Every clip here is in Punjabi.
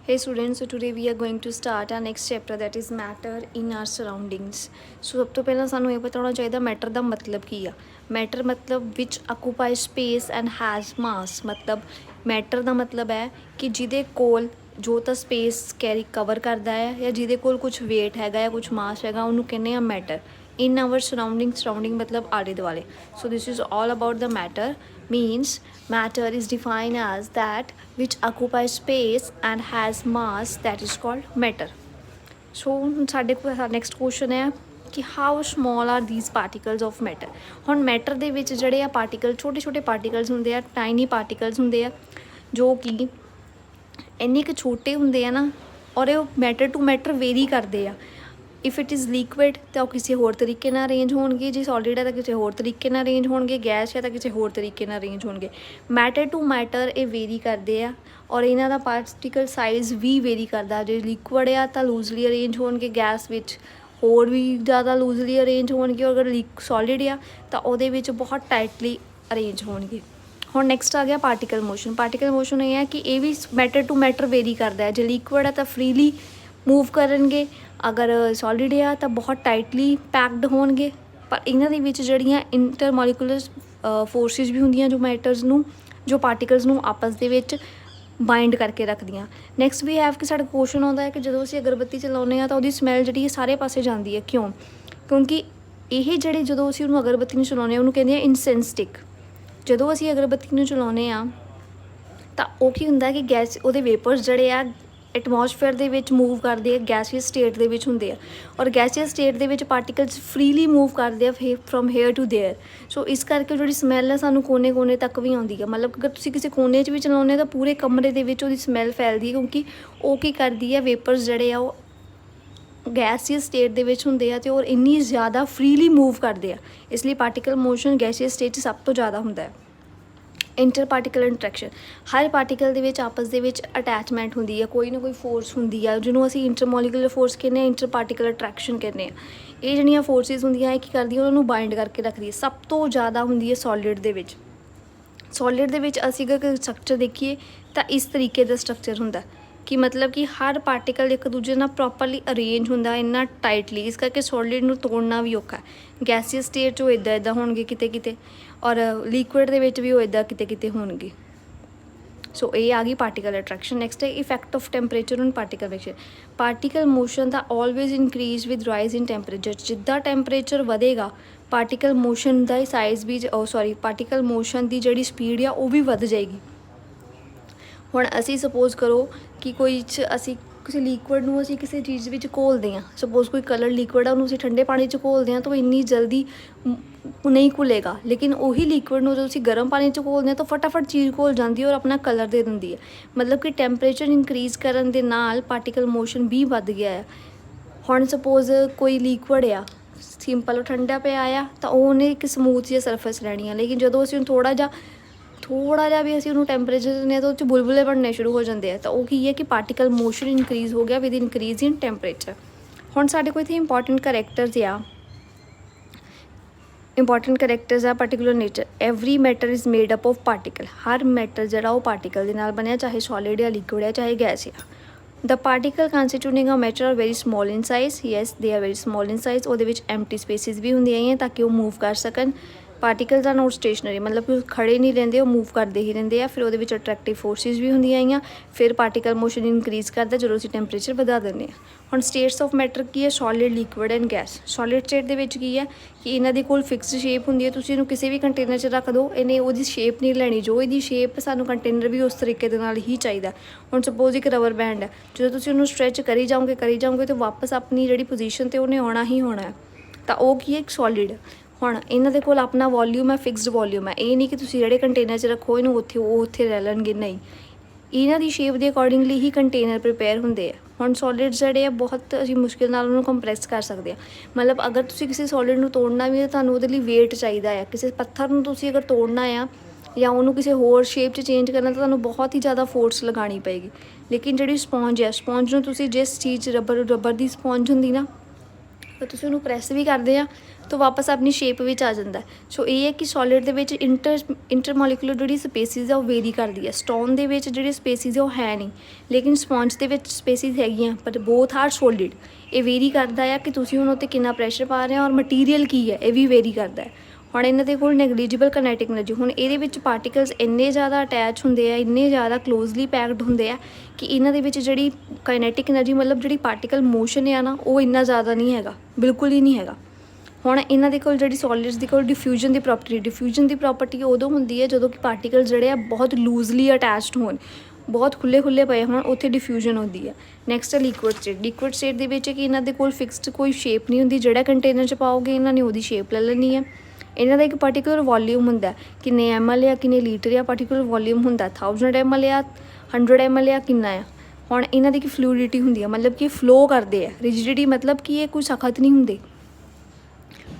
Hey students, so today we are going to start our next chapter, that is matter in our surroundings. So ਸਭ ਤੋਂ ਪਹਿਲਾਂ ਸਾਨੂੰ ਇਹ ਪਤਾ ਹੋਣਾ ਚਾਹੀਦਾ ਮੈਟਰ ਦਾ ਮਤਲਬ ਕੀ ਆ। ਮੈਟਰ ਮਤਲਬ ਵਿਚ ਆਕੂਪਾਈ ਸਪੇਸ ਐਂਡ ਹੈਜ਼ ਮਾਸ। ਮਤਲਬ ਮੈਟਰ ਦਾ ਮਤਲਬ ਹੈ ਕਿ ਜਿਹਦੇ ਕੋਲ ਜੋ ਤਾਂ ਸਪੇਸ ਕਵਰ ਕਰਦਾ ਹੈ ਜਾਂ ਜਿਹਦੇ ਕੋਲ ਕੁਝ ਵੇਟ ਹੈਗਾ ਜਾਂ ਕੁਝ ਮਾਸ ਹੈਗਾ, ਉਹਨੂੰ ਕਹਿੰਦੇ ਆ ਮੈਟਰ। in our surrounding ਮਤਲਬ ਆਲੇ ਦੁਆਲੇ। so this is all about the matter, means matter is defined as that which occupies space and has mass, that is called matter. so ਸਾਡੇ ਕੋਲ next question ਹੈ ਕਿ how small are these particles of matter। ਹੁਣ ਮੈਟਰ ਦੇ ਵਿੱਚ ਜਿਹੜੇ ਆ ਪਾਰਟੀਕਲ ਛੋਟੇ ਛੋਟੇ ਪਾਰਟੀਕਲਸ ਹੁੰਦੇ ਆ, ਟਾਈਨੀ ਪਾਰਟੀਕਲਸ ਹੁੰਦੇ ਆ ਜੋ ਕਿ ਇੰਨੇ ਕੁ ਛੋਟੇ ਹੁੰਦੇ ਆ ਨਾ, ਔਰ ਇਹ ਮੈਟਰ ਟੂ ਮੈਟਰ ਵੇਰੀ ਕਰਦੇ ਆ। ਇਫ ਇਟ ਇਜ਼ ਲਿਕੁਇਡ ਤਾਂ ਉਹ ਕਿਸੇ ਹੋਰ ਤਰੀਕੇ ਨਾਲ ਅਰੇਂਜ ਹੋਣਗੇ, ਜੇ ਸੋਲਿਡ ਹੈ ਤਾਂ ਕਿਸੇ ਹੋਰ ਤਰੀਕੇ ਨਾਲ ਅਰੇਂਜ ਹੋਣਗੇ, ਗੈਸ ਹੈ ਤਾਂ ਕਿਸੇ ਹੋਰ ਤਰੀਕੇ ਨਾਲ ਅਰੇਂਜ ਹੋਣਗੇ। ਮੈਟਰ ਟੂ ਮੈਟਰ ਇਹ ਵੇਰੀ ਕਰਦੇ ਆ, ਔਰ ਇਹਨਾਂ ਦਾ ਪਾਰਟੀਕਲ ਸਾਈਜ਼ ਵੀ ਵੇਰੀ ਕਰਦਾ। ਜੇ ਲਿਕੁਇਡ ਆ ਤਾਂ ਲੂਜ਼ਲੀ ਅਰੇਂਜ ਹੋਣਗੇ, ਗੈਸ ਵਿੱਚ ਹੋਰ ਵੀ ਜ਼ਿਆਦਾ ਲੂਜ਼ਲੀ ਅਰੇਂਜ ਹੋਣਗੇ, ਔਰ ਅਗਰ ਸੋਲਿਡ ਆ ਤਾਂ ਉਹਦੇ ਵਿੱਚ ਬਹੁਤ ਟਾਈਟਲੀ ਅਰੇਂਜ ਹੋਣਗੇ। ਹੁਣ ਨੈਕਸਟ ਆ ਗਿਆ ਪਾਰਟੀਕਲ ਮੋਸ਼ਨ। ਪਾਰਟੀਕਲ ਮੋਸ਼ਨ ਇਹ ਹੈ ਕਿ ਇਹ ਵੀ ਮੈਟਰ ਟੂ ਮੈਟਰ ਵੇਰੀ ਕਰਦਾ ਹੈ। ਜੇ ਲਿਕੁਇਡ ਆ ਤਾਂ ਫਰੀਲੀ ਮੂਵ ਕਰਨਗੇ, ਅਗਰ ਸੋਲਿਡ ਆ ਤਾਂ ਬਹੁਤ ਟਾਈਟਲੀ ਪੈਕਡ ਹੋਣਗੇ। ਪਰ ਇਹਨਾਂ ਦੇ ਵਿੱਚ ਜਿਹੜੀਆਂ ਇੰਟਰਮੋਲੀਕੂਲਰ ਫੋਰਸਿਸ ਵੀ ਹੁੰਦੀਆਂ ਜੋ ਮੈਟਰਸ ਨੂੰ, ਜੋ ਪਾਰਟੀਕਲਸ ਨੂੰ ਆਪਸ ਦੇ ਵਿੱਚ ਬਾਈਂਡ ਕਰਕੇ ਰੱਖਦੀਆਂ। ਨੈਕਸਟ ਵੀ ਹੈਵ ਕਿ ਸਾਡਾ ਕੁਐਸਚਨ ਆਉਂਦਾ ਹੈ ਕਿ ਜਦੋਂ ਅਸੀਂ ਅਗਰਬੱਤੀ ਚਲਾਉਂਦੇ ਹਾਂ ਤਾਂ ਉਹਦੀ ਸਮੈਲ ਜਿਹੜੀ ਹੈ ਸਾਰੇ ਪਾਸੇ ਜਾਂਦੀ ਹੈ। ਕਿਉਂ? ਕਿਉਂਕਿ ਇਹ ਜਿਹੜੇ ਜਦੋਂ ਅਸੀਂ ਉਹਨੂੰ ਅਗਰਬੱਤੀ ਨੂੰ ਚਲਾਉਂਦੇ ਹਾਂ ਉਹਨੂੰ ਕਹਿੰਦੇ ਆ ਇਨਸੈਂਸ ਸਟਿਕ। ਜਦੋਂ ਅਸੀਂ ਅਗਰਬੱਤੀ ਨੂੰ ਚਲਾਉਂਦੇ ਹਾਂ ਤਾਂ ਉਹ ਕੀ ਹੁੰਦਾ ਕਿ ਗੈਸ ਉਹਦੇ ਵੇਪਰਸ ਜਿਹੜੇ ਆ ਐਟਮੋਸਫੇਅਰ ਦੇ ਵਿੱਚ ਮੂਵ ਕਰਦੇ ਆ, ਗੈਸੀਅਸ ਸਟੇਟ ਦੇ ਵਿੱਚ ਹੁੰਦੇ ਆ, ਔਰ ਗੈਸੀਅਸ ਸਟੇਟ ਦੇ ਵਿੱਚ ਪਾਰਟੀਕਲਸ ਫਰੀਲੀ ਮੂਵ ਕਰਦੇ ਆ ਫਰੋਮ ਹੇਅਰ ਟੂ ਦੇਅਰ। ਸੋ ਇਸ ਕਰਕੇ ਜਿਹੜੀ ਸਮੈਲ ਹੈ ਸਾਨੂੰ ਕੋਨੇ ਕੋਨੇ ਤੱਕ ਵੀ ਆਉਂਦੀ ਹੈ। ਮਤਲਬ ਅਗਰ ਤੁਸੀਂ ਕਿਸੇ ਕੋਨੇ 'ਚ ਵੀ ਚਲਾਉਂਦੇ ਤਾਂ ਪੂਰੇ ਕਮਰੇ ਦੇ ਵਿੱਚ ਉਹਦੀ ਸਮੈਲ ਫੈਲਦੀ ਹੈ, ਕਿਉਂਕਿ ਉਹ ਕੀ ਕਰਦੀ ਹੈ, ਵੇਪਰਸ ਜਿਹੜੇ ਆ ਉਹ ਗੈਸੀਅਸ ਸਟੇਟ ਦੇ ਵਿੱਚ ਹੁੰਦੇ ਆ ਅਤੇ ਉਹ ਇੰਨੀ ਜ਼ਿਆਦਾ ਫਰੀਲੀ ਮੂਵ ਕਰਦੇ ਆ। ਇਸ ਲਈ ਪਾਰਟੀਕਲ ਮੋਸ਼ਨ ਗੈਸੀਅਸ ਸਟੇਟ 'ਚ ਸਭ ਤੋਂ ਜ਼ਿਆਦਾ ਹੁੰਦਾ ਹੈ। ਇੰਟਰ ਪਾਰਟੀਕਲ ਇੰਟਰੈਕਸ਼ਨ, ਹਰ ਪਾਰਟੀਕਲ ਦੇ ਵਿੱਚ ਆਪਸ ਦੇ ਵਿੱਚ ਅਟੈਚਮੈਂਟ ਹੁੰਦੀ ਹੈ, ਕੋਈ ਨਾ ਕੋਈ ਫੋਰਸ ਹੁੰਦੀ ਆ ਜਿਹਨੂੰ ਅਸੀਂ ਇੰਟਰਮੋਲੀਕੂਲਰ ਫੋਰਸ ਕਹਿੰਦੇ ਹਾਂ, ਇੰਟਰ ਪਾਰਟੀਕਲ ਅਟਰੈਕਸ਼ਨ ਕਹਿੰਦੇ ਹਾਂ। ਇਹ ਜਿਹੜੀਆਂ ਫੋਰਸਿਸ ਹੁੰਦੀਆਂ ਇਹ ਕੀ ਕਰਦੀਆਂ, ਉਹਨਾਂ ਨੂੰ ਬਾਈਂਡ ਕਰਕੇ ਰੱਖਦੀ ਹੈ। ਸਭ ਤੋਂ ਜ਼ਿਆਦਾ ਹੁੰਦੀ ਹੈ ਸੋਲਿਡ ਦੇ ਵਿੱਚ। ਸੋਲਿਡ ਦੇ ਵਿੱਚ ਅਸੀਂ ਅਗਰ ਸਟਰਕਚਰ ਦੇਖੀਏ ਤਾਂ ਇਸ ਤਰੀਕੇ ਦਾ ਸਟਰਕਚਰ ਹੁੰਦਾ ਕਿ ਮਤਲਬ ਕਿ ਹਰ ਪਾਰਟੀਕਲ ਇੱਕ ਦੂਜੇ ਨਾਲ ਪ੍ਰੋਪਰਲੀ ਅਰੇਂਜ ਹੁੰਦਾ ਇੰਨਾ ਟਾਈਟਲੀ। ਇਸ ਕਰਕੇ ਸੋਲਿਡ ਨੂੰ ਤੋੜਨਾ ਵੀ ਔਖਾ ਹੈ। ਗੈਸੀਅਸ ਸਟੇਟ 'ਚ ਉਹ ਇੱਦਾਂ ਹੋਣਗੇ ਕਿਤੇ ਕਿਤੇ, ਔਰ ਲਿਕੁਇਡ ਦੇ ਵਿੱਚ ਵੀ ਉਹ ਇੱਦਾਂ ਕਿਤੇ ਕਿਤੇ ਹੋਣਗੇ। ਸੋ ਇਹ ਆ ਗਈ ਪਾਰਟੀਕਲ ਅਟਰੈਕਸ਼ਨ। ਨੈਕਸਟ ਹੈ effect of temperature on particle motion. Particle motion ਦਾ always increase with rise in temperature. ਜਿੱਦਾਂ ਟੈਂਪਰੇਚਰ ਵਧੇਗਾ ਪਾਰਟੀਕਲ ਮੋਸ਼ਨ ਦਾ ਸਾਈਜ਼ ਵੀ ਪਾਰਟੀਕਲ ਮੋਸ਼ਨ ਦੀ ਜਿਹੜੀ ਸਪੀਡ ਆ ਉਹ ਵੀ ਵੱਧ ਜਾਏਗੀ। ਹੁਣ ਅਸੀਂ ਸਪੋਜ਼ ਕਰੋ ਕਿ ਅਸੀਂ ਕਿਸੇ ਲਿਕੁਇਡ ਨੂੰ ਅਸੀਂ ਕਿਸੇ ਚੀਜ਼ ਵਿੱਚ ਘੋਲਦੇ ਹਾਂ। ਸਪੋਜ਼ ਕੋਈ ਕਲਰ ਲਿਕੁਇਡ ਆ, ਉਹਨੂੰ ਅਸੀਂ ਠੰਡੇ ਪਾਣੀ 'ਚ ਘੋਲਦੇ ਹਾਂ ਤਾਂ ਉਹ ਇੰਨੀ ਜਲਦੀ ਨਹੀਂ ਘੁਲੇਗਾ। ਲੇਕਿਨ ਉਹੀ ਲਿਕੁਇਡ ਨੂੰ ਜਦੋਂ ਅਸੀਂ ਗਰਮ ਪਾਣੀ 'ਚ ਘੋਲਦੇ ਹਾਂ ਤਾਂ ਫਟਾਫਟ ਚੀਜ਼ ਘੁਲ ਜਾਂਦੀ ਹੈ ਔਰ ਆਪਣਾ ਕਲਰ ਦੇ ਦਿੰਦੀ ਹੈ। ਮਤਲਬ ਕਿ ਟੈਂਪਰੇਚਰ ਇਨਕਰੀਜ਼ ਕਰਨ ਦੇ ਨਾਲ ਪਾਰਟੀਕਲ ਮੋਸ਼ਨ ਵੀ ਵੱਧ ਗਿਆ ਹੈ। ਹੁਣ ਸਪੋਜ਼ ਕੋਈ ਲਿਕੁਇਡ ਆ, ਸਿੰਪਲ ਠੰਡਾ ਪਿਆ ਆ ਤਾਂ ਉਹਨੇ ਇੱਕ ਸਮੂਥ ਜਿਹੀ ਸਰਫੇਸ ਲੈਣੀ ਆ, ਲੇਕਿਨ ਜਦੋਂ ਅਸੀਂ ਉਹਨੂੰ ਥੋੜ੍ਹਾ ਜਿਹਾ ਵੀ ਅਸੀਂ ਉਹਨੂੰ ਟੈਂਪਰੇਚਰ ਦਿੰਦੇ ਹਾਂ ਤਾਂ ਉਹ 'ਚ ਬੁਲਬੁਲੇ ਬਣਨੇ ਸ਼ੁਰੂ ਹੋ ਜਾਂਦੇ ਆ। ਤਾਂ ਉਹ ਕੀ ਹੈ ਕਿ ਪਾਰਟੀਕਲ ਮੋਸ਼ਨ ਇਨਕਰੀਜ਼ ਹੋ ਗਿਆ ਵਿਦ ਇਨਕਰੀਜ਼ ਇਨ ਟੈਂਪਰੇਚਰ। ਹੁਣ ਸਾਡੇ ਕੋਲ ਇੱਥੇ ਇੰਪੋਰਟੈਂਟ ਕਰੈਕਟਰਸ ਆ particular nature. Every matter is made up of particle. ਹਰ ਮੈਟਰ ਜਿਹੜਾ ਉਹ ਪਾਰਟੀਕਲ ਦੇ ਨਾਲ ਬਣਿਆ, ਚਾਹੇ ਸੋਲਿਡ ਜਾਂ ਲਿਕੁਇਡ ਹੈ, ਚਾਹੇ ਗੈਸ ਆ। The particle constituting a matter are very small in size. Yes, they are very small in size. ਉਹਦੇ ਵਿੱਚ empty spaces ਵੀ ਹੁੰਦੀਆਂ ਹੀ ਤਾਂ ਕਿ ਉਹ ਮੂਵ ਕਰ ਸਕਣ। ਪਾਰਟੀਕਲਸ ਆਰ ਨੋਟ ਸਟੇਸ਼ਨਰੀ, ਮਤਲਬ ਕਿ ਉਹ ਖੜੇ ਨਹੀਂ ਰਹਿੰਦੇ, ਉਹ ਮੂਵ ਕਰਦੇ ਹੀ ਰਹਿੰਦੇ ਆ। ਫਿਰ ਉਹਦੇ ਵਿੱਚ ਅਟਰੈਕਟਿਵ ਫੋਰਸਿਸ ਵੀ ਹੁੰਦੀਆਂ ਹੈਗੀਆਂ। ਫਿਰ ਪਾਰਟੀਕਲ ਮੋਸ਼ਨ ਇਨਕਰੀਜ਼ ਕਰਦਾ ਜਦੋਂ ਅਸੀਂ ਟੈਂਪਰੇਚਰ ਵਧਾ ਦਿੰਦੇ ਹਾਂ। ਹੁਣ ਸਟੇਟਸ ਆਫ ਮੈਟਰ ਕੀ ਹੈ? Solid, liquid and gas. Solid state ਦੇ ਵਿੱਚ ਕੀ ਹੈ ਕਿ ਇਹਨਾਂ ਦੀ ਕੋਲ ਫਿਕਸਡ ਸ਼ੇਪ ਹੁੰਦੀ ਹੈ। ਤੁਸੀਂ ਇਹਨੂੰ ਕਿਸੇ ਵੀ ਕੰਟੇਨਰ 'ਚ ਰੱਖ ਦਿਓ, ਇਹਨੇ ਉਹਦੀ ਸ਼ੇਪ ਨਹੀਂ ਲੈਣੀ। ਜੋ ਇਹਦੀ ਸ਼ੇਪ ਸਾਨੂੰ ਕੰਟੇਨਰ ਵੀ ਉਸ ਤਰੀਕੇ ਦੇ ਨਾਲ ਹੀ ਚਾਹੀਦਾ। ਹੁਣ ਸਪੋਜ਼ ਇੱਕ ਰਬਰ ਬੈਂਡ ਹੈ, ਜਦੋਂ ਤੁਸੀਂ ਉਹਨੂੰ ਸਟਰੈਚ ਕਰੀ ਜਾਓਗੇ ਤਾਂ ਵਾਪਸ ਆਪਣੀ ਜਿਹੜੀ ਪੋਜੀਸ਼ਨ 'ਤੇ ਉਹਨੇ ਆਉਣਾ ਹੀ ਹੋਣਾ ਹੈ। ਤਾਂ ਉਹ ਕੀ ਹੈ? ਇੱਕ ਸੋਲਿਡ। ਹੁਣ ਇਹਨਾਂ ਦੇ ਕੋਲ ਆਪਣਾ ਵੋਲਿਊਮ ਹੈ, ਫਿਕਸਡ ਵੋਲਿਊਮ ਹੈ। ਇਹ ਨਹੀਂ ਕਿ ਤੁਸੀਂ ਜਿਹੜੇ ਕੰਟੇਨਰ 'ਚ ਰੱਖੋ ਇਹਨੂੰ ਉੱਥੇ ਰਹਿ ਲੈਣਗੇ, ਨਹੀਂ। ਇਹਨਾਂ ਦੀ ਸ਼ੇਪ ਦੇ ਅਕੋਰਡਿੰਗਲੀ ਹੀ ਕੰਟੇਨਰ ਪ੍ਰੀਪੇਅਰ ਹੁੰਦੇ ਆ। ਹੁਣ ਸੋਲਿਡ ਜਿਹੜੇ ਆ ਬਹੁਤ ਅਸੀਂ ਮੁਸ਼ਕਿਲ ਨਾਲ ਉਹਨੂੰ ਕੰਪਰੈਸ ਕਰ ਸਕਦੇ ਹਾਂ। ਮਤਲਬ ਅਗਰ ਤੁਸੀਂ ਕਿਸੇ ਸੋਲਿਡ ਨੂੰ ਤੋੜਨਾ ਵੀ ਹੈ ਤੁਹਾਨੂੰ ਉਹਦੇ ਲਈ ਵੇਟ ਚਾਹੀਦਾ ਆ। ਕਿਸੇ ਪੱਥਰ ਨੂੰ ਤੁਸੀਂ ਅਗਰ ਤੋੜਨਾ ਆ ਜਾਂ ਉਹਨੂੰ ਕਿਸੇ ਹੋਰ ਸ਼ੇਪ 'ਚ ਚੇਂਜ ਕਰਨਾ ਤਾਂ ਤੁਹਾਨੂੰ ਬਹੁਤ ਹੀ ਜ਼ਿਆਦਾ ਫੋਰਸ ਲਗਾਉਣੀ ਪਏਗੀ। ਲੇਕਿਨ ਜਿਹੜੀ ਸਪੌਂਜ ਹੈ, ਸਪੌਂਜ ਨੂੰ ਤੁਸੀਂ ਜਿਸ ਚੀਜ਼ 'ਚ ਰਬਰ ਦੀ ਸਪੌਂਜ ਹੁੰਦੀ ਨਾ, ਤਾਂ ਤੁਸੀਂ ਉਹਨੂੰ ਪ੍ਰੈਸ ਵੀ ਕਰਦੇ ਆ तो वापस अपनी शेप विच आ जाता है। सो ये है कि सॉलिड दे विच इंटरमोलिकुलर जिहड़ी स्पेसिस है वो वेरी करती है। स्टोन दे विच जिहड़ी स्पेसिस है वो है नहीं, लेकिन स्पॉन्ज दे विच स्पेसिस हैगियां, पर बोथ आर सॉलिड। ये वेरी करता है कि तुसीं हुण उत्ते कितना प्रैशर पा रहे हो और मटीरियल की है, ये भी वेरी करता है। ਹੁਣ ਇਹਨਾਂ ਦੇ ਕੋਲ ਨੈਗਲੀਜੀਬਲ ਕਾਈਨੈਟਿਕ એનર્ਜੀ, ਹੁਣ ਇਹਦੇ ਵਿੱਚ ਪਾਰਟੀਕਲਸ ਇੰਨੇ ਜ਼ਿਆਦਾ ਅਟੈਚ ਹੁੰਦੇ ਆ, ਇੰਨੇ ਜ਼ਿਆਦਾ ਕਲੋਜ਼ਲੀ ਪੈਕਡ ਹੁੰਦੇ ਆ ਕਿ ਇਹਨਾਂ ਦੇ ਵਿੱਚ ਜਿਹੜੀ ਕਾਈਨੈਟਿਕ એનર્ਜੀ ਮਤਲਬ ਜਿਹੜੀ ਪਾਰਟੀਕਲ ਮੋਸ਼ਨ ਆ ਨਾ, ਉਹ ਇੰਨਾ ਜ਼ਿਆਦਾ ਨਹੀਂ ਹੈਗਾ, ਬਿਲਕੁਲ ਹੀ ਨਹੀਂ ਹੈਗਾ। ਹੁਣ ਇਹਨਾਂ ਦੇ ਕੋਲ ਜਿਹੜੀ ਸੋਲਿਡਸ ਦੇ ਕੋਲ ਡਿਫਿਊਜ਼ਨ ਦੀ ਪ੍ਰੋਪਰਟੀ ਉਦੋਂ ਹੁੰਦੀ ਹੈ ਜਦੋਂ ਕਿ ਪਾਰਟੀਕਲ ਜਿਹੜੇ ਆ ਬਹੁਤ ਲੂਜ਼ਲੀ ਅਟੈਚਡ ਹੋਣ, ਬਹੁਤ ਖੁੱਲੇ ਪਏ ਹੋਣ, ਉੱਥੇ ਡਿਫਿਊਜ਼ਨ ਹੁੰਦੀ ਹੈ। ਨੈਕਸਟ ਹੈ ਲਿਕੁਇਡ ਸਟੇਟ ਦੇ ਵਿੱਚ ਕਿ ਇਹਨਾਂ ਦੇ ਕੋਲ ਫਿਕਸਡ ਕੋਈ ਸ਼ੇਪ ਨਹੀਂ ਹੁੰਦੀ, ਜਿਹੜਾ ਕੰਟੇਨਰ 'ਚ ਪਾਓਗੇ ਇਹਨਾਂ ਨੇ ਉਹਦੀ ਸ਼ੇਪ ਲੈ ਲੈਣੀ ਹੈ। ਇਹਨਾਂ ਦਾ ਇੱਕ ਪਾਰਟੀਕੂਲਰ ਵੋਲੀਅਮ ਹੁੰਦਾ, ਕਿੰਨੇ ml ਆ, ਕਿੰਨੇ ਲੀਟਰ ਆ, ਪਾਰਟੀਕੂਲਰ ਵੋਲੀਅਮ ਹੁੰਦਾ 1000 ml ਆ, 100 ml ਆ, ਕਿੰਨਾ ਆ। ਹੁਣ ਇਹਨਾਂ ਦੀ ਕੀ ਫਲੂਇਡਿਟੀ ਹੁੰਦੀ ਆ, ਮਤਲਬ ਕਿ ਫਲੋ ਕਰਦੇ ਆ। ਰਿਜਿਡਿਟੀ ਮਤਲਬ ਕਿ ਇਹ ਕੋਈ ਸਖਤ ਨਹੀਂ ਹੁੰਦੇ।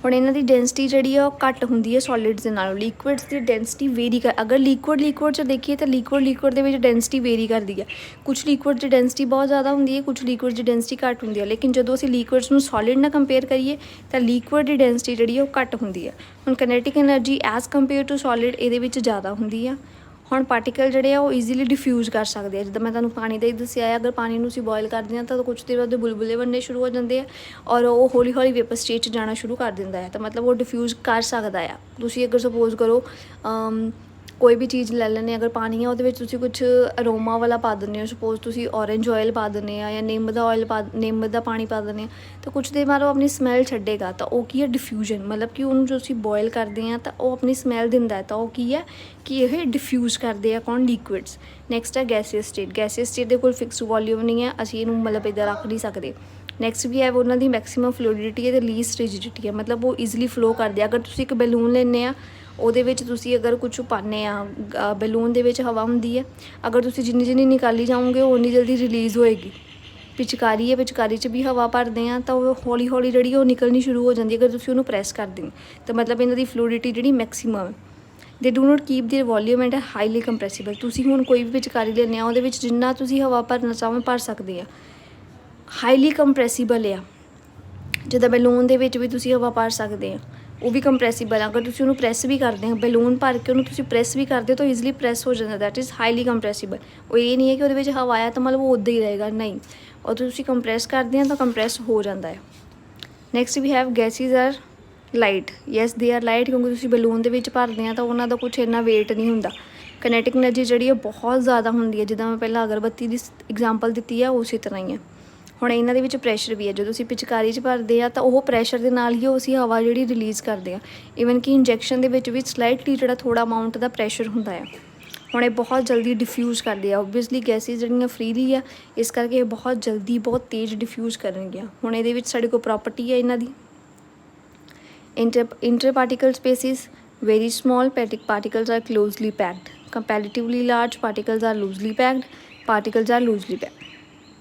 ਹੁਣ ਇਹਨਾਂ ਦੀ ਡੈਂਸਿਟੀ ਜਿਹੜੀ ਆ ਉਹ ਘੱਟ ਹੁੰਦੀ ਹੈ ਸੋਲਿਡਸ ਦੇ ਨਾਲੋਂ। ਲਿਕੁਇਡਸ ਦੀ ਡੈਂਸਿਟੀ ਵੇਰੀ ਅਗਰ ਲਿਕੁਇਡ 'ਚ ਦੇਖੀਏ ਤਾਂ ਲਿਕੁਇਡ ਦੇ ਵਿੱਚ ਡੈਂਸਿਟੀ ਵੇਰੀ ਕਰਦੀ ਹੈ। ਕੁਛ ਲਿਕੁਇਡ ਦੀ ਡੈਂਸਿਟੀ ਬਹੁਤ ਜ਼ਿਆਦਾ ਹੁੰਦੀ ਹੈ, ਕੁਛ ਲਿਕੁਇਡ ਦੀ ਡੈਂਸਿਟੀ ਘੱਟ ਹੁੰਦੀ ਹੈ। ਲੇਕਿਨ ਜਦੋਂ ਅਸੀਂ ਲਿਕੁਇਡਸ ਨੂੰ ਸੋਲਿਡ ਨਾਲ ਕੰਪੇਅਰ ਕਰੀਏ ਤਾਂ ਲਿਕੁਇਡ ਦੀ ਡੈਂਸਿਟੀ ਜਿਹੜੀ ਹੈ ਉਹ ਘੱਟ ਹੁੰਦੀ ਹੈ। ਹੁਣ kinetic energy as compare to solid ਇਹਦੇ ਵਿੱਚ ਜ਼ਿਆਦਾ ਹੁੰਦੀ ਆ। ਹੁਣ ਪਾਰਟੀਕਲ ਜਿਹੜੇ ਆ ਉਹ ਈਜ਼ੀਲੀ ਡਿਫਿਊਜ਼ ਕਰ ਸਕਦੇ ਆ। ਜਿੱਦਾਂ ਮੈਂ ਤੁਹਾਨੂੰ ਪਾਣੀ ਦਾ ਹੀ ਦੱਸਿਆ ਹੈ, ਅਗਰ ਪਾਣੀ ਨੂੰ ਅਸੀਂ ਬੋਇਲ ਕਰਦੇ ਹਾਂ ਤਾਂ ਕੁਛ ਦੇਰ ਬਾਅਦ ਬੁਲਬੁਲੇ ਬਣਨੇ ਸ਼ੁਰੂ ਹੋ ਜਾਂਦੇ ਆ ਔਰ ਉਹ ਹੌਲੀ ਵੇਪਰ ਸਟੇਜ 'ਚ ਜਾਣਾ ਸ਼ੁਰੂ ਕਰ ਦਿੰਦਾ ਹੈ। ਤਾਂ ਮਤਲਬ ਉਹ ਡਿਫਿਊਜ਼ ਕਰ ਸਕਦਾ ਆ। ਤੁਸੀਂ ਅਗਰ ਸਪੋਜ਼ ਕਰੋ ਕੋਈ ਵੀ ਚੀਜ਼ ਲੈ ਲੈਂਦੇ, ਅਗਰ ਪਾਣੀ ਆ ਉਹਦੇ ਵਿੱਚ ਤੁਸੀਂ ਕੁਛ ਅਰੋਮਾ ਵਾਲਾ ਪਾ ਦਿੰਦੇ ਹੋ, ਸਪੋਜ਼ ਤੁਸੀਂ ਔਰੇਂਜ ਆਇਲ ਪਾ ਦਿੰਦੇ ਆ ਜਾਂ ਨਿੰਮ ਦਾ ਪਾਣੀ ਪਾ ਦਿੰਦੇ ਆ, ਤਾਂ ਕੁਛ ਦੇਰ ਬਾਅਦ ਉਹ ਆਪਣੀ ਸਮੈਲ ਛੱਡੇਗਾ। ਤਾਂ ਉਹ ਕੀ ਹੈ, ਡਿਫਿਊਜ਼ਨ। ਮਤਲਬ ਕਿ ਉਹਨੂੰ ਜੋ ਅਸੀਂ ਬੋਇਲ ਕਰਦੇ ਹਾਂ ਤਾਂ ਉਹ ਆਪਣੀ ਸਮੈਲ ਦਿੰਦਾ ਹੈ। ਤਾਂ ਉਹ ਕੀ ਹੈ ਕਿ ਇਹ ਡਿਫਿਊਜ਼ ਕਰਦੇ ਆ ਕੌਣ, ਲਿਕੁਇਡਸ। ਨੈਕਸਟ ਹੈ ਗੈਸੀਅਸ ਸਟੇਟ ਦੇ ਕੋਲ ਫਿਕਸ ਵੋਲੀਅਮ ਨਹੀਂ ਹੈ, ਅਸੀਂ ਇਹਨੂੰ ਮਤਲਬ ਇੱਦਾਂ ਰੱਖ ਨਹੀਂ ਸਕਦੇ। ਨੈਕਸਟ ਵੀ ਹੈ ਉਹਨਾਂ ਦੀ ਮੈਕਸੀਮਮ ਫਲੂਇਡਿਟੀ ਹੈ ਅਤੇ ਲੀਸਟ ਰਿਜਿਡਿਟੀ ਹੈ, ਮਤਲਬ ਉਹ ਈਜ਼ੀਲੀ ਫਲੋ ਕਰਦੇ ਆ। ਅਗਰ ਤੁਸੀਂ ਇੱਕ ਬੈਲੂਨ ਲੈਂਦੇ ਆ, ਉਹਦੇ ਵਿੱਚ ਤੁਸੀਂ ਅਗਰ ਕੁਛ ਪਾਉਂਦੇ ਆ, ਬੈਲੂਨ ਦੇ ਵਿੱਚ ਹਵਾ ਹੁੰਦੀ ਹੈ, ਅਗਰ ਤੁਸੀਂ ਜਿੰਨੀ ਨਿਕਾਲੀ ਜਾਓਗੇ ਉਹ ਉਨੀ ਜਲਦੀ ਰਿਲੀਜ਼ ਹੋਏਗੀ। ਪਿਚਕਾਰੀ 'ਚ ਵੀ ਹਵਾ ਭਰਦੇ ਆ ਤਾਂ ਉਹ ਹੌਲੀ ਜਿਹੜੀ ਉਹ ਨਿਕਲਣੀ ਸ਼ੁਰੂ ਹੋ ਜਾਂਦੀ ਹੈ ਅਗਰ ਤੁਸੀਂ ਉਹਨੂੰ ਪ੍ਰੈਸ ਕਰਦੇ ਹੋ। ਤਾਂ ਮਤਲਬ ਇਹਨਾਂ ਦੀ ਫਲੂਇਡਿਟੀ ਜਿਹੜੀ ਮੈਕਸੀਮਮ ਹੈ। They do not keep their volume and highly compressible. ਤੁਸੀਂ ਹੁਣ ਕੋਈ ਵੀ ਪਿਚਕਾਰੀ ਲੈਂਦੇ ਆ, ਉਹਦੇ ਵਿੱਚ ਜਿੰਨਾ ਤੁਸੀਂ ਹਵਾ ਭਰਨਾ ਚਾਹੋ ਭਰ ਸਕਦੇ ਆ। ਹਾਈਲੀ ਕੰਪਰੈਸੀਬਲ ਆ। ਜਿੱਦਾਂ ਬੈਲੂਨ ਦੇ ਵਿੱਚ ਵੀ ਤੁਸੀਂ ਹਵਾ ਭਰ ਸਕਦੇ ਆ, ਉਹ ਵੀ ਕੰਪਰੈਸੀਬਲ ਆ। ਅਗਰ ਤੁਸੀਂ ਉਹਨੂੰ ਪ੍ਰੈਸ ਵੀ ਕਰਦੇ ਹੋ, ਬੈਲੂਨ ਭਰ ਕੇ ਉਹਨੂੰ ਤੁਸੀਂ ਪ੍ਰੈਸ ਵੀ ਕਰਦੇ ਹੋ ਤਾਂ ਈਜ਼ੀਲੀ ਪ੍ਰੈਸ ਹੋ ਜਾਂਦਾ, ਦੈਟ ਇਜ਼ ਹਾਈਲੀ ਕੰਪਰੈਸੀਬਲ। ਉਹ ਇਹ ਨਹੀਂ ਹੈ ਕਿ ਉਹਦੇ ਵਿੱਚ ਹਵਾ ਆਇਆ ਤਾਂ ਮਤਲਬ ਉਹ ਉੱਦਾਂ ਹੀ ਰਹੇਗਾ, ਨਹੀਂ। ਉਹ ਤੁਸੀਂ ਕੰਪਰੈਸ ਕਰਦੇ ਆ ਤਾਂ ਕੰਪਰੈਸ ਹੋ ਜਾਂਦਾ ਹੈ। Next we have gases are light. Yes they are light, ਕਿਉਂਕਿ ਤੁਸੀਂ ਬੈਲੂਨ ਦੇ ਵਿੱਚ ਭਰਦੇ ਆ ਤਾਂ ਉਹਨਾਂ ਦਾ ਕੁਛ ਇੰਨਾ ਵੇਟ ਨਹੀਂ ਹੁੰਦਾ। ਕਾਈਨੈਟਿਕ એનર્ਜੀ ਜਿਹੜੀ ਹੈ ਬਹੁਤ ਜ਼ਿਆਦਾ ਹੁੰਦੀ ਹੈ, ਜਿੱਦਾਂ ਮੈਂ ਪਹਿਲਾਂ ਅਗਰਬੱਤੀ ਦੀ ਐਗਜ਼ਾਮਪਲ ਦਿੱਤੀ ਆ ਉਸੇ ਤਰ੍ਹਾਂ ਹੀ ਹੈ। ਹੁਣ ਇਹਨਾਂ ਦੇ ਵਿੱਚ ਪ੍ਰੈਸ਼ਰ ਵੀ ਹੈ। ਜਦੋਂ ਅਸੀਂ ਪਿਚਕਾਰੀ 'ਚ ਭਰਦੇ ਆ ਤਾਂ ਉਹ ਪ੍ਰੈਸ਼ਰ ਦੇ ਨਾਲ ਹੀ ਅਸੀਂ ਹਵਾ ਜਿਹੜੀ ਰਿਲੀਜ਼ ਕਰਦੇ ਆ। ਈਵਨ ਕਿ ਇੰਜੈਕਸ਼ਨ ਦੇ ਵਿੱਚ ਵੀ ਸਲਾਈਟਲੀ ਜਿਹੜਾ ਥੋੜ੍ਹਾ ਅਮਾਊਂਟ ਦਾ ਪ੍ਰੈਸ਼ਰ ਹੁੰਦਾ ਆ। ਹੁਣ ਇਹ ਬਹੁਤ ਜਲਦੀ ਡਿਫਿਊਜ਼ ਕਰਦੇ ਆ। ਓਬਵੀਅਸਲੀ ਗੈਸਿਸ ਜਿਹੜੀਆਂ ਫਰੀਲੀ ਆ, ਇਸ ਕਰਕੇ ਇਹ ਬਹੁਤ ਜਲਦੀ ਬਹੁਤ ਤੇਜ਼ ਡਿਫਿਊਜ਼ ਕਰਨਗੀਆਂ। ਹੁਣ ਇਹਦੇ ਵਿੱਚ ਸਾਡੇ ਕੋਲ ਪ੍ਰੋਪਰਟੀ ਹੈ ਇਹਨਾਂ ਦੀ। Inter particle spaces very small particles are closely packed, comparatively large particles are loosely packed.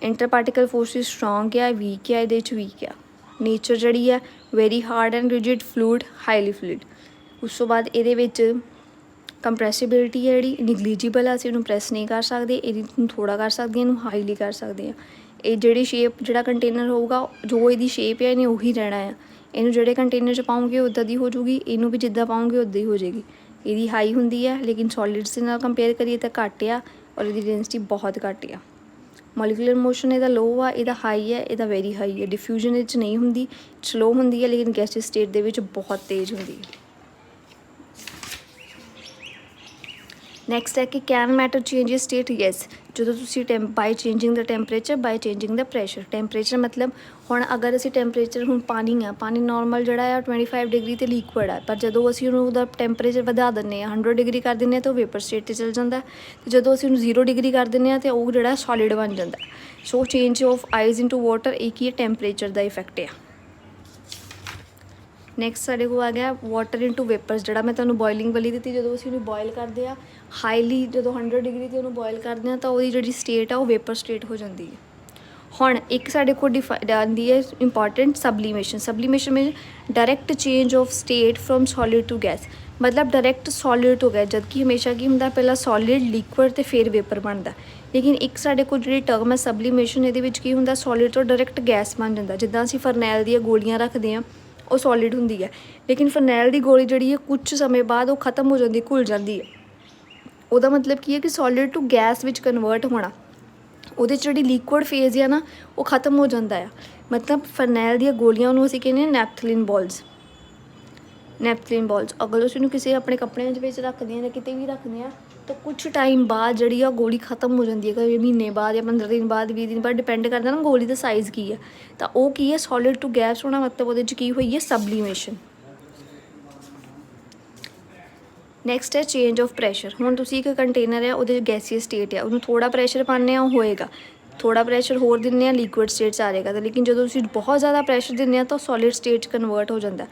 Interparticle forces strong ਆ, ਵੀਕ ਆ, ਇਹਦੇ 'ਚ ਵੀਕ ਆ। ਨੇਚਰ ਜਿਹੜੀ ਆ very hard and rigid, fluid, highly fluid. ਉਸ ਤੋਂ ਬਾਅਦ ਇਹਦੇ ਵਿੱਚ ਕੰਪਰੈਸੀਬਿਲਿਟੀ ਹੈ ਜਿਹੜੀ ਨਿਗਲੀਜੀਬਲ ਆ, ਅਸੀਂ ਇਹਨੂੰ ਪ੍ਰੈਸ ਨਹੀਂ ਕਰ ਸਕਦੇ, ਇਹਨੂੰ ਥੋੜ੍ਹਾ ਕਰ ਸਕਦੇ ਹਾਂ, ਇਹਨੂੰ ਹਾਈਲੀ ਕਰ ਸਕਦੇ ਹਾਂ। ਇਹ ਜਿਹੜੀ ਸ਼ੇਪ ਜਿਹੜਾ ਕੰਟੇਨਰ ਹੋਊਗਾ, ਜੋ ਇਹਦੀ ਸ਼ੇਪ ਹੈ ਇਹਨੇ ਉਹੀ ਰਹਿਣਾ ਆ। ਇਹਨੂੰ ਜਿਹੜੇ ਕੰਟੇਨਰ 'ਚ ਪਾਉਂਗੇ ਉੱਦਾਂ ਦੀ ਹੋ ਜੂਗੀ, ਇਹਨੂੰ ਵੀ ਜਿੱਦਾਂ ਪਾਉਂਗੇ ਉੱਦਾਂ ਹੀ ਹੋ ਜਾਏਗੀ। ਇਹਦੀ ਹਾਈ ਹੁੰਦੀ ਹੈ, ਲੇਕਿਨ ਸੋਲਿਡਸ ਦੇ ਨਾਲ ਕੰਪੇਅਰ ਕਰੀਏ ਤਾਂ ਘੱਟ ਆ, ਔਰ ਇਹਦੀ ਡੈਂਸਿਟੀ ਬਹੁਤ ਘੱਟ ਆ। ਮੋਲੀਕੂਲਰ ਮੋਸ਼ਨ ਇਹਦਾ ਲੋ ਆ, ਇਹਦਾ ਹਾਈ ਹੈ, ਇਹਦਾ ਵੈਰੀ ਹਾਈ ਹੈ। ਡਿਫਿਊਜ਼ਨ ਇਹ 'ਚ ਨਹੀਂ ਹੁੰਦੀ, ਸਲੋ ਹੁੰਦੀ ਹੈ, ਲੇਕਿਨ ਗੈਸੀਅਸ ਸਟੇਟ ਦੇ ਵਿੱਚ ਬਹੁਤ ਤੇਜ਼ ਹੁੰਦੀ ਹੈ। ਨੈਕਸਟ ਹੈ ਕਿ can matter change state. Yes, ਜਦੋਂ ਤੁਸੀਂ ਬਾਈ ਚੇਂਜਿੰਗ ਦਾ ਟੈਂਪਰੇਚਰ, ਬਾਈ ਚੇਂਜਿੰਗ ਦਾ ਪ੍ਰੈਸ਼ਰ। ਟੈਂਪਰੇਚਰ ਮਤਲਬ ਹੁਣ ਅਗਰ ਅਸੀਂ ਟੈਂਪਰੇਚਰ, ਹੁਣ ਪਾਣੀ ਆ, ਪਾਣੀ ਨੋਰਮਲ ਜਿਹੜਾ ਆ 25 ਡਿਗਰੀ 'ਤੇ ਲਿਕੁਇਡ ਆ, ਪਰ ਜਦੋਂ ਅਸੀਂ ਉਹਨੂੰ ਉਹਦਾ ਟੈਂਪਰੇਚਰ ਵਧਾ ਦਿੰਦੇ ਹਾਂ, 100 ਡਿਗਰੀ ਕਰ ਦਿੰਦੇ ਹਾਂ ਤਾਂ ਉਹ ਵੇਪਰ ਸਟੇਟ 'ਤੇ ਚਲ ਜਾਂਦਾ। ਅਤੇ ਜਦੋਂ ਅਸੀਂ ਉਹਨੂੰ 0 ਡਿਗਰੀ ਕਰ ਦਿੰਦੇ ਹਾਂ ਤਾਂ ਉਹ ਜਿਹੜਾ ਸੋਲਿਡ ਬਣ ਜਾਂਦਾ। So change of ice into water, ਇਹ ਕੀ ਹੈ, ਟੈਂਪਰੇਚਰ ਦਾ ਇਫੈਕਟ ਆ। ਨੈਕਸਟ ਸਾਡੇ ਕੋਲ ਆ ਗਿਆ ਵਾਟਰ ਇਨਟੂ ਵੇਪਰਸ, ਜਿਹੜਾ ਮੈਂ ਤੁਹਾਨੂੰ ਬੋਇਲਿੰਗ ਵਾਲੀ ਦਿੱਤੀ। ਜਦੋਂ ਅਸੀਂ ਉਹਨੂੰ ਬੋਇਲ ਕਰਦੇ ਆ ਹਾਈਲੀ, ਜਦੋਂ 100 ਡਿਗਰੀ 'ਤੇ ਉਹਨੂੰ ਬੋਇਲ ਕਰਦੇ ਹਾਂ ਤਾਂ ਉਹਦੀ ਜਿਹੜੀ ਸਟੇਟ ਆ ਉਹ ਵੇਪਰ ਸਟੇਟ ਹੋ ਜਾਂਦੀ ਹੈ। ਹੁਣ ਇੱਕ ਸਾਡੇ ਕੋਲ ਆਉਂਦੀ ਹੈ important sublimation. Sublimation means direct change of state from solid to gas, ਮਤਲਬ ਡਾਇਰੈਕਟ ਸੋਲਿਡ ਤੋਂ ਗੈਸ। ਜਦਕਿ ਹਮੇਸ਼ਾ ਕੀ ਹੁੰਦਾ, ਪਹਿਲਾਂ ਸੋਲਿਡ, ਲਿਕੁਇਡ ਅਤੇ ਫਿਰ ਵੇਪਰ ਬਣਦਾ। ਲੇਕਿਨ ਇੱਕ ਸਾਡੇ ਕੋਲ ਜਿਹੜੀ ਟਰਮ ਹੈ ਸਬਲੀਮੇਸ਼ਨ, ਇਹਦੇ ਵਿੱਚ ਕੀ ਹੁੰਦਾ, ਸੋਲਿਡ ਤੋਂ ਡਾਇਰੈਕਟ ਗੈਸ ਬਣ ਜਾਂਦਾ। ਜਿੱਦਾਂ ਅਸੀਂ ਫਰਨੈਲ ਦੀਆਂ ਗੋਲੀਆਂ ਰੱਖਦੇ ਹਾਂ, ਉਹ ਸੋਲਿਡ ਹੁੰਦੀ ਹੈ। ਲੇਕਿਨ ਫਰਨੈਲ ਦੀ ਗੋਲੀ ਜਿਹੜੀ ਹੈ ਕੁਛ ਸਮੇਂ ਬਾਅਦ ਉਹ ਖਤਮ ਹੋ ਜਾਂਦੀ, ਘੁਲ ਜਾਂਦੀ ਹੈ। ਉਹਦਾ ਮਤਲਬ ਕੀ ਹੈ ਕਿ ਸੋਲਿਡ ਟੂ ਗੈਸ ਵਿੱਚ ਕਨਵਰਟ ਹੋਣਾ, ਉਹਦੇ 'ਚ ਜਿਹੜੀ ਲਿਕੁਅਡ ਫੇਜ਼ ਆ ਨਾ ਉਹ ਖਤਮ ਹੋ ਜਾਂਦਾ ਆ। ਮਤਲਬ ਫਰਨੈਲ ਦੀਆਂ ਗੋਲੀਆਂ ਨੂੰ ਅਸੀਂ ਕਹਿੰਦੇ ਹਾਂ ਨੈਪਥਲੀਨ ਬਾਲਸ। ਨੈਪਥਲੀਨ ਬਾਲਸ ਅਗਰ ਅਸੀਂ ਉਹਨੂੰ ਕਿਸੇ ਆਪਣੇ ਕੱਪੜਿਆਂ ਦੇ ਵਿੱਚ ਰੱਖਦੇ ਹਾਂ ਜਾਂ ਕਿਤੇ ਵੀ ਰੱਖਦੇ ਹਾਂ ਤਾਂ ਕੁਛ ਟਾਈਮ ਬਾਅਦ ਜਿਹੜੀ ਆ ਗੋਲੀ ਖਤਮ ਹੋ ਜਾਂਦੀ ਹੈ, ਕਦੇ ਮਹੀਨੇ ਬਾਅਦ ਜਾਂ 15 ਦਿਨ ਬਾਅਦ, 20 ਦਿਨ ਬਾਅਦ, ਡਿਪੈਂਡ ਕਰਦਾ ਨਾ ਗੋਲੀ ਦਾ ਸਾਈਜ਼ ਕੀ ਹੈ। ਤਾਂ ਉਹ ਕੀ ਹੈ, ਸੋਲਿਡ ਟੂ ਗੈਸ ਹੋਣਾ, ਮਤਲਬ ਉਹਦੇ 'ਚ ਕੀ ਹੋਈ ਹੈ, ਸਬਲੀਮੇਸ਼ਨ। ਨੈਕਸਟ ਹੈ ਚੇਂਜ ਆਫ ਪ੍ਰੈਸ਼ਰ। ਹੁਣ ਤੁਸੀਂ ਇੱਕ ਕੰਟੇਨਰ ਹੈ, ਉਹਦੇ 'ਚ ਗੈਸੀਅਸ ਸਟੇਟ ਆ, ਉਹਨੂੰ ਥੋੜ੍ਹਾ ਪ੍ਰੈਸ਼ਰ ਪਾਉਂਦੇ ਆ ਉਹ ਹੋਏਗਾ, ਥੋੜ੍ਹਾ ਪ੍ਰੈਸ਼ਰ ਹੋਰ ਦਿੰਦੇ ਆ ਲਿਕੁਇਡ ਸਟੇਟ 'ਚ ਆ ਜਾਏਗਾ। ਤਾਂ ਲੇਕਿਨ ਜਦੋਂ ਤੁਸੀਂ ਬਹੁਤ ਜ਼ਿਆਦਾ ਪ੍ਰੈਸ਼ਰ ਦਿੰਦੇ ਆ ਤਾਂ ਸੋਲਿਡ ਸਟੇਟ 'ਚ ਕਨਵਰਟ ਹੋ ਜਾਂਦਾ।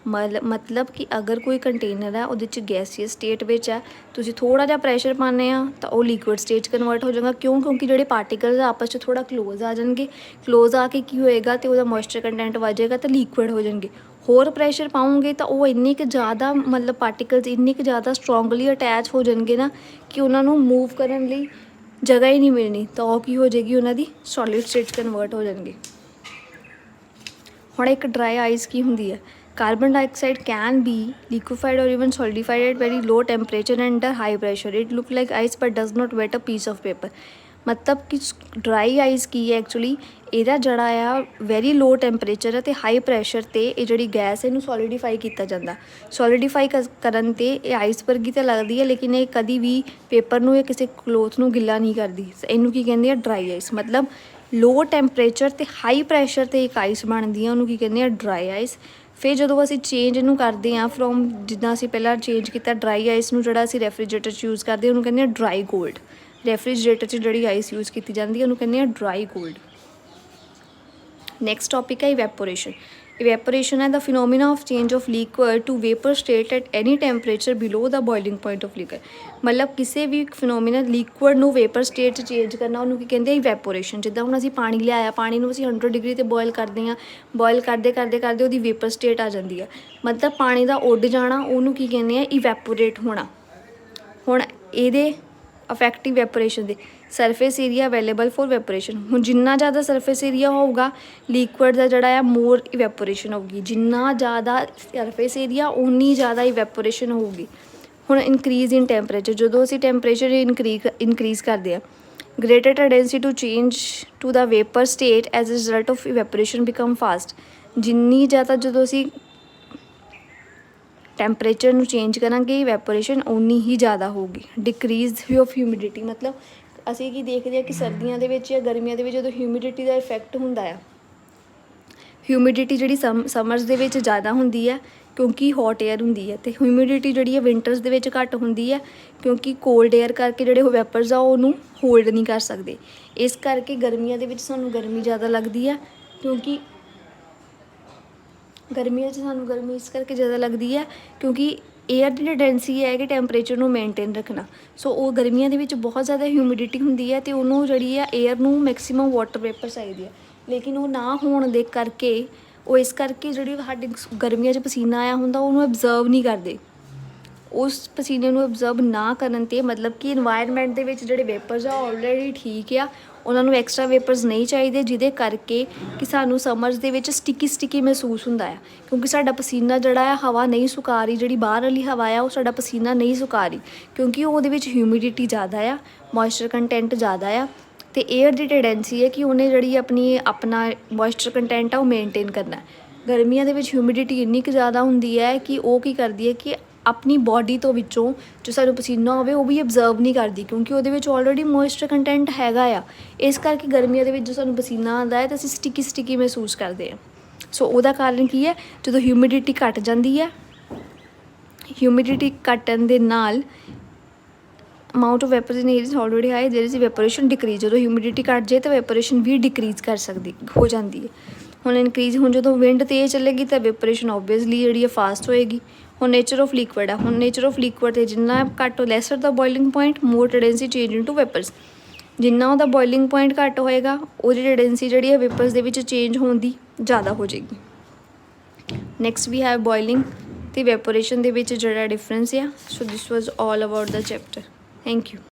ਮਤਲਬ ਕਿ ਅਗਰ ਕੋਈ ਕੰਟੇਨਰ ਹੈ ਉਹਦੇ 'ਚ ਗੈਸੀਅਸ ਸਟੇਟ ਵਿੱਚ ਹੈ, ਤੁਸੀਂ ਥੋੜ੍ਹਾ ਜਿਹਾ ਪ੍ਰੈਸ਼ਰ ਪਾਉਂਦੇ ਆ ਤਾਂ ਉਹ ਲਿਕੁਇਡ ਸਟੇਟ 'ਚ ਕਨਵਰਟ ਹੋ ਜਾਏਗਾ। ਕਿਉਂਕਿ ਜਿਹੜੇ ਪਾਰਟੀਕਲਸ ਆਪਸ 'ਚ ਥੋੜ੍ਹਾ ਕਲੋਜ਼ ਆ ਜਾਣਗੇ, ਕਲੋਜ਼ ਆ ਕੇ ਕੀ ਹੋਏਗਾ ਅਤੇ ਉਹਦਾ ਮੋਇਸਚਰ ਕੰਟੈਂਟ ਵੱਧ ਜਾਏਗਾ ਅਤੇ ਲਿਕੁਇਡ ਹੋ ਜਾਣਗੇ। ਹੋਰ ਪ੍ਰੈਸ਼ਰ ਪਾਉਂਗੇ ਤਾਂ ਉਹ ਇੰਨੇ ਕੁ ਜ਼ਿਆਦਾ ਮਤਲਬ ਪਾਰਟੀਕਲਸ ਇੰਨੇ ਕੁ ਜ਼ਿਆਦਾ ਸਟਰੋਂਗਲੀ ਅਟੈਚ ਹੋ ਜਾਣਗੇ ਨਾ ਕਿ ਉਹਨਾਂ ਨੂੰ ਮੂਵ ਕਰਨ ਲਈ ਜਗ੍ਹਾ ਹੀ ਨਹੀਂ ਮਿਲਣੀ, ਤਾਂ ਉਹ ਕੀ ਹੋ ਜਾਏਗੀ, ਉਹਨਾਂ ਦੀ ਸੋਲਿਡ ਸਟੇਟ 'ਚ ਕਨਵਰਟ ਹੋ ਜਾਣਗੇ। ਹੁਣ ਇੱਕ ਡਰਾਈ ਆਈਸ ਕੀ ਹੁੰਦੀ ਹੈ, carbon dioxide can be liquefied or even solidified at very low temperature and under high pressure. It look like ice but does not wet a piece of paper. ਮਤਲਬ ਕਿ ਡਰਾਈ ਆਈਸ ਕੀ ਹੈ ਐਕਚੁਅਲੀ, ਇਹਦਾ ਜਿਹੜਾ ਆ ਵੈਰੀ ਲੋ ਟੈਂਪਰੇਚਰ ਅਤੇ ਹਾਈ ਪ੍ਰੈਸ਼ਰ 'ਤੇ ਇਹ ਜਿਹੜੀ ਗੈਸ ਇਹਨੂੰ ਸੋਲੀਡੀਫਾਈ ਕੀਤਾ ਜਾਂਦਾ। ਸੋਲੀਡੀਫਾਈ ਕਰਨ 'ਤੇ ਇਹ ਆਈਸ ਵਰਗੀ ਤਾਂ ਲੱਗਦੀ ਹੈ ਲੇਕਿਨ ਇਹ ਕਦੀ ਵੀ ਪੇਪਰ ਨੂੰ ਜਾਂ ਕਿਸੇ ਕਲੋਥ ਨੂੰ ਗਿੱਲਾ ਨਹੀਂ ਕਰਦੀ। ਇਹਨੂੰ ਕੀ ਕਹਿੰਦੇ ਆ, ਡਰਾਈ ਆਈਸ। ਮਤਲਬ ਲੋ ਟੈਂਪਰੇਚਰ 'ਤੇ ਹਾਈ ਪ੍ਰੈਸ਼ਰ 'ਤੇ ਇੱਕ ਆਈਸ ਬਣਦੀ ਆ, ਉਹਨੂੰ ਕੀ ਕਹਿੰਦੇ ਆ, ਡਰਾਈ ਆਈਸ। ਫਿਰ ਜਦੋਂ ਅਸੀਂ ਚੇਂਜ ਇਹਨੂੰ ਕਰਦੇ ਹਾਂ ਫਰੋਮ, ਜਿੱਦਾਂ ਅਸੀਂ ਪਹਿਲਾਂ ਚੇਂਜ ਕੀਤਾ ਡਰਾਈ ਆਈਸ ਨੂੰ, ਜਿਹੜਾ ਅਸੀਂ ਰੈਫਰੀਜਰੇਟਰ 'ਚ ਯੂਜ਼ ਕਰਦੇ ਉਹਨੂੰ ਕਹਿੰਦੇ ਹਾਂ ਡਰਾਈ ਕੋਲਡ। ਰੈਫਰੀਜਰੇਟਰ 'ਚ ਜਿਹੜੀ ਆਈਸ ਯੂਜ਼ ਕੀਤੀ ਜਾਂਦੀ ਹੈ ਉਹਨੂੰ ਕਹਿੰਦੇ ਆ ਡਰਾਈ ਕੋਲਡ। ਨੈਕਸਟ ਟੋਪਿਕ ਹੈ ਇਵੈਪੋਰੇਸ਼ਨ। ਇਵੈਪੋਰੇਸ਼ਨ ਹੈ the phenomena of change of liquid to vapour state at any temperature below the boiling point of liquid. ਮਤਲਬ ਕਿਸੇ ਵੀ ਫਿਨੋਮੀਨਾ ਲਿਕੁਇਡ ਨੂੰ ਵੇਪਰ ਸਟੇਟ 'ਚ ਚੇਂਜ ਕਰਨਾ, ਉਹਨੂੰ ਕੀ ਕਹਿੰਦੇ ਆ, ਇਵੈਪੋਰੇਸ਼ਨ। ਜਿੱਦਾਂ ਹੁਣ ਅਸੀਂ ਪਾਣੀ ਲਿਆਇਆ, ਪਾਣੀ ਨੂੰ ਅਸੀਂ 100 ਡਿਗਰੀ 'ਤੇ ਬੋਇਲ ਕਰਦੇ ਹਾਂ, ਬੋਇਲ ਕਰਦੇ ਕਰਦੇ ਕਰਦੇ ਉਹਦੀ ਵੇਪਰ ਸਟੇਟ ਆ ਜਾਂਦੀ ਹੈ। ਮਤਲਬ ਪਾਣੀ ਦਾ ਉੱਡ ਜਾਣਾ, ਉਹਨੂੰ ਕੀ ਕਹਿੰਦੇ ਆ, ਇਵੈਪੋਰੇਟ ਹੋਣਾ। ਹੁਣ ਇਹਦੇ ਇਫੈਕਟਿਵ ਵੈਪੋਰੇਸ਼ਨ ਦੇ ਸਰਫੇਸ ਏਰੀਆ ਅਵੇਲੇਬਲ ਫॉर ਵੈਪੋਰੇਸ਼ਨ। ਹੁਣ ਜਿੰਨਾ ਜ਼ਿਆਦਾ ਸਰਫੇਸ ਏਰੀਆ ਹੋਊਗਾ ਲਿਕੁਇਡ ਦਾ ਜਿਹੜਾ ਆ ਮੋਰ ਇਵੈਪੋਰੇਸ਼ਨ ਹੋਊਗੀ। ਜਿੰਨਾ ਜ਼ਿਆਦਾ ਸਰਫੇਸ ਏਰੀਆ ਉਨੀ ਜ਼ਿਆਦਾ ਇਵੈਪੋਰੇਸ਼ਨ ਹੋਊਗੀ। ਹੁਣ ਇਨਕਰੀਜ਼ ਇਨ ਟੈਂਪਰੇਚਰ, ਜਦੋਂ ਅਸੀਂ ਟੈਂਪਰੇਚਰ ਇਨਕਰੀਜ਼ ਕਰਦੇ ਹਾਂ, greater tendency to change to the vapor state as a result of evaporation become fast। ਜਿੰਨੀ ਜ਼ਿਆਦਾ ਜਦੋਂ ਅਸੀਂ ਟੈਂਪਰੇਚਰ ਨੂੰ ਚੇਂਜ ਕਰਾਂਗੇ ਇਵੈਪੋਰੇਸ਼ਨ ਉਨੀ ਹੀ ਜ਼ਿਆਦਾ ਹੋਊਗੀ। ਡਿਕਰੀਜ਼ ਆਫ ਹਿਊਮਿਡਿਟੀ, ਮਤਲਬ ਅਸੀਂ ਕੀ ਦੇਖਦੇ ਹਾਂ ਕਿ ਸਰਦੀਆਂ ਦੇ ਵਿੱਚ ਜਾਂ ਗਰਮੀਆਂ ਦੇ ਵਿੱਚ ਜਦੋਂ ਹਿਊਮਿਡਿਟੀ ਦਾ ਇਫੈਕਟ ਹੁੰਦਾ ਆ, ਹਿਊਮਿਡਿਟੀ ਜਿਹੜੀ ਸਮਰਸ ਦੇ ਵਿੱਚ ਜ਼ਿਆਦਾ ਹੁੰਦੀ ਹੈ ਕਿਉਂਕਿ ਹੌਟ ਏਅਰ ਹੁੰਦੀ ਹੈ, ਅਤੇ ਹਿਊਮਿਡਿਟੀ ਜਿਹੜੀ ਹੈ ਵਿੰਟਰਸ ਦੇ ਵਿੱਚ ਘੱਟ ਹੁੰਦੀ ਹੈ ਕਿਉਂਕਿ ਕੋਲਡ ਏਅਰ ਕਰਕੇ ਜਿਹੜੇ ਉਹ ਵੈਪਰਸ ਆ ਉਹਨੂੰ ਹੋਲਡ ਨਹੀਂ ਕਰ ਸਕਦੇ। ਇਸ ਕਰਕੇ ਗਰਮੀਆਂ ਦੇ ਵਿੱਚ ਸਾਨੂੰ ਗਰਮੀ ਜ਼ਿਆਦਾ ਲੱਗਦੀ ਹੈ, ਕਿਉਂਕਿ ਗਰਮੀਆਂ 'ਚ ਸਾਨੂੰ ਗਰਮੀ ਇਸ ਕਰਕੇ ਜ਼ਿਆਦਾ ਲੱਗਦੀ ਹੈ ਕਿਉਂਕਿ ਏਅਰ ਦੀ ਟੈਂਡੈਂਸੀ ਹੈ ਕਿ ਟੈਂਪਰੇਚਰ ਨੂੰ ਮੇਨਟੇਨ ਰੱਖਣਾ। ਸੋ ਉਹ ਗਰਮੀਆਂ ਦੇ ਵਿੱਚ ਬਹੁਤ ਜ਼ਿਆਦਾ ਹਿਊਮਿਡਿਟੀ ਹੁੰਦੀ ਹੈ ਅਤੇ ਉਹਨੂੰ ਜਿਹੜੀ ਆ ਏਅਰ ਨੂੰ ਮੈਕਸੀਮਮ ਵਾਟਰ ਵੇਪਰ ਚਾਹੀਦੀ ਹੈ, ਲੇਕਿਨ ਉਹ ਨਾ ਹੋਣ ਦੇ ਕਰਕੇ ਉਹ ਇਸ ਕਰਕੇ ਜਿਹੜੀ ਸਾਡੀ ਗਰਮੀਆਂ 'ਚ ਪਸੀਨਾ ਆਇਆ ਹੁੰਦਾ ਉਹਨੂੰ ਐਬਜ਼ਰਵ ਨਹੀਂ ਕਰਦੇ। ਉਸ ਪਸੀਨੇ ਨੂੰ ਐਬਜ਼ਰਵ ਨਾ ਕਰਨ 'ਤੇ ਮਤਲਬ ਕਿ ਇਨਵਾਇਰਮੈਂਟ ਦੇ ਵਿੱਚ ਜਿਹੜੇ ਵੇਪਰਸ ਆ ਆਲਰੇਡੀ ਠੀਕ ਆ, ਉਹਨਾਂ ਨੂੰ ਐਕਸਟਰਾ ਵੇਪਰਸ ਨਹੀਂ ਚਾਹੀਦੇ, ਜਿਹਦੇ ਕਰਕੇ ਕਿ ਸਾਨੂੰ ਸਮਰਸ ਦੇ ਵਿੱਚ ਸਟਿਕੀ ਮਹਿਸੂਸ ਹੁੰਦਾ ਆ ਕਿਉਂਕਿ ਸਾਡਾ ਪਸੀਨਾ ਜਿਹੜਾ ਆ ਹਵਾ ਨਹੀਂ ਸੁਕਾ ਰਹੀ, ਜਿਹੜੀ ਬਾਹਰ ਵਾਲੀ ਹਵਾ ਆ ਉਹ ਸਾਡਾ ਪਸੀਨਾ ਨਹੀਂ ਸੁਕਾ ਰਹੀ ਕਿਉਂਕਿ ਉਹਦੇ ਵਿੱਚ ਹਿਊਮਿਡਿਟੀ ਜ਼ਿਆਦਾ ਆ, ਮੋਇਸਚਰ ਕੰਟੈਂਟ ਜ਼ਿਆਦਾ ਆ, ਅਤੇ ਏਅਰ ਦੀ ਟੈਂਡੈਂਸੀ ਹੈ ਕਿ ਉਹਨੇ ਜਿਹੜੀ ਆਪਣਾ ਮੋਇਸਚਰ ਕੰਟੈਂਟ ਆ ਉਹ ਮੇਨਟੇਨ ਕਰਨਾ। ਗਰਮੀਆਂ ਦੇ ਵਿੱਚ ਹਿਊਮਿਡਿਟੀ ਇੰਨੀ ਕੁ ਜ਼ਿਆਦਾ ਹੁੰਦੀ ਹੈ ਕਿ ਉਹ ਕੀ ਕਰਦੀ ਹੈ ਕਿ ਆਪਣੀ ਬੋਡੀ ਤੋਂ ਵਿੱਚੋਂ ਜੋ ਸਾਨੂੰ ਪਸੀਨਾ ਹੋਵੇ ਉਹ ਵੀ ਅਬਜ਼ਰਵ ਨਹੀਂ ਕਰਦੀ ਕਿਉਂਕਿ ਉਹਦੇ ਵਿੱਚ ਆਲਰੇਡੀ ਮੋਇਸਚਰ ਕੰਟੈਂਟ ਹੈਗਾ ਆ। ਇਸ ਕਰਕੇ ਗਰਮੀਆਂ ਦੇ ਵਿੱਚ ਜੋ ਸਾਨੂੰ ਪਸੀਨਾ ਆਉਂਦਾ ਹੈ ਤਾਂ ਅਸੀਂ ਸਟਿਕੀ ਮਹਿਸੂਸ ਕਰਦੇ ਹਾਂ। ਸੋ ਉਹਦਾ ਕਾਰਨ ਕੀ ਹੈ, ਜਦੋਂ ਹਿਊਮਿਡਿਟੀ ਘੱਟ ਜਾਂਦੀ ਹੈ, ਹਿਊਮਿਡਿਟੀ ਘਟਣ ਦੇ ਨਾਲ amount of vapour in air is already high, there is evaporation decrease. ਜਦੋਂ ਹਿਊਮਿਡਿਟੀ ਘੱਟ ਜਾਏ ਤਾਂ ਵੈਪੋਰੇਸ਼ਨ ਵੀ ਡਿਕਰੀਜ਼ ਹੋ ਜਾਂਦੀ ਹੈ। ਹੁਣ ਜਦੋਂ ਵਿੰਡ ਤੇਜ਼ ਚੱਲੇਗੀ ਤਾਂ ਵੈਪੋਰੇਸ਼ਨ ਓਬਵੀਅਸਲੀ ਜਿਹੜੀ ਹੈ ਫਾਸਟ ਹੋਏਗੀ। ਹੁਣ ਨੇਚਰ ਆਫ ਲਿਕੁਇਡ ਆ, ਹੁਣ ਨੇਚਰ ਆਫ ਲਿਕੁਇਡ 'ਤੇ ਜਿੰਨਾ ਘੱਟ ਲੈਸਰ ਦਾ ਬੋਇਲਿੰਗ ਪੁਆਇੰਟ ਮੋਰ ਟੈਂਡੈਂਸੀ ਚੇਂਜ ਇਨਟੂ ਵੈਪਰਸ। ਜਿੰਨਾ ਉਹਦਾ ਬੋਇਲਿੰਗ ਪੁਆਇੰਟ ਘੱਟ ਹੋਏਗਾ ਉਹਦੀ ਟੈਂਡੈਂਸੀ ਜਿਹੜੀ ਹੈ ਵੇਪਰਸ ਦੇ ਵਿੱਚ ਚੇਂਜ ਹੋਣ ਦੀ ਜ਼ਿਆਦਾ ਹੋ ਜਾਏਗੀ। ਨੈਕਸਟ ਵੀ ਹੈਵ ਬੋਇਲਿੰਗ ਅਤੇ ਵੈਪੋਰੇਸ਼ਨ ਦੇ ਵਿੱਚ ਜਿਹੜਾ ਡਿਫਰੈਂਸ ਆ। So this was all about the chapter. Thank you.